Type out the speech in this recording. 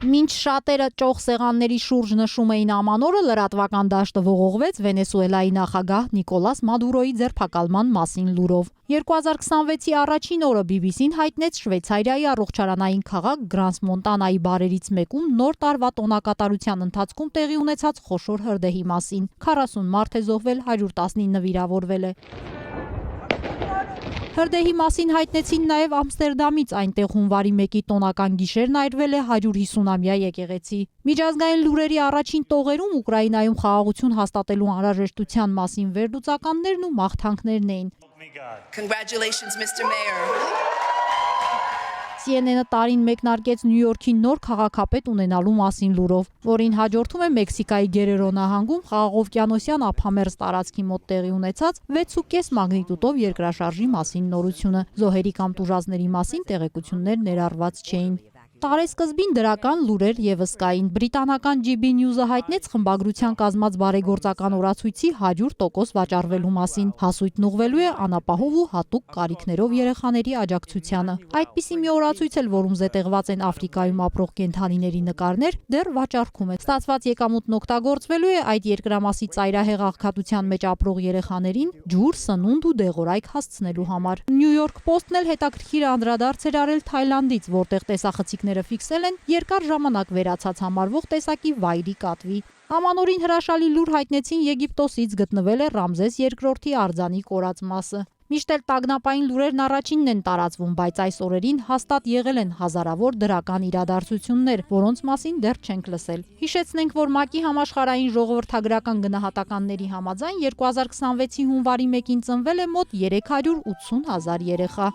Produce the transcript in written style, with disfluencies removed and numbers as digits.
Մինչ շատերը ճոխ սեղանների շուրջ նշում էին ամանորը, լրատվական դաշտը ողողվեց Վենեսուելայի նախագահ Նիկոլաս Մադուրոյի ձերբակալման մասին լուրով։ 2026-ի առաջին օրը BBC-ն հայտնեց Շվեյցարիայի առողջարանային քաղաք Գրանս Մոնտանայի բարերից մեկում նոր տարվա տոնակատարության ընթացքում տեղի ունեցած խոշոր հրդեհի մասին։ 40 մարդ է զոհվել, 119 վիրավորվել է։ Հրդեհի մասին հայտնեցին նաև Ամստերդամից, այնտեղ հունվարի 1-ի տոնական գիշերն այրվել է 150-ամյա եկեղեցի։ Միջազգային լուրերի առաջին տողերում Ուկրաինայում խաղաղություն հաստատելու անհրաժեշտության մասին վերլուծականներն ու մաղթանքներն էին։ Congratulations, Mr. Mayor. CNN-ը տարին մեկնարկեց Նյու Յորքի նոր քաղաքապետ ունենալու մասին լուրով, որին հաջորդում է Մեքսիկայի Գերերո նահանգում խաղաղօվկիանոսյան ափամերձ տարածքի մոտ տեղի ունեցած 6.5 մագնիտուդով երկրաշարժի մասին նորությունը։ Զոհերի կամ տուժածների մասին տեղեկություններ ներառված չէին։ Տարեսկզբին դրական լուրեր ևս կային։ Բրիտանական GB News-ը հայտնեց խմբագրության կազմած բարեգործական օրացույցի 100% վաճառվելու մասին։ Հասույթն ուղղվելու է անապահով ու հատուկ կարիքներով երեխաների աջակցությանը։ Այդպիսի մի օրացույց էլ, որում զետեղված են Աֆրիկայում ապրող կենդանիների նկարներ, դեռ վաճառքում է։ Ստացված եկամուտն օգտագործվելու է այդ երկրամասի ծայրահեղ աղքատության մեջ ապրող երեխաներին ջուր, սնունդ ու դեղորայք հասցնելու համար։ New York Post-ն էլ հետաքրքիր անդրադարձ էր արել Թայլանդից, որտեղ տեսախցիկները ֆիքսել են երկար ժամանակ վերացած համարվող տեսակի վայրի կատվի։ Ամանորին հրաշալի լուր հայտնեցին Եգիպտոսից, գտնվել է Ռամզես II-ի արձանի կորած մասը։ Միշտ էլ տագնապային լուրերն առաջինն են տարածվում, բայց այս օրերին հաստատ եղել են հազարավոր դրական իրադարձություններ, որոնց մասին դեռ չենք լսել։ Հիշեցնենք, որ ՄԱԿ-ի համաշխարհային ժողովրդագրական գնահատականների համաձայն 2026-ի հունվարի 1-ին ծնվել է մոտ 380,000 երեխա։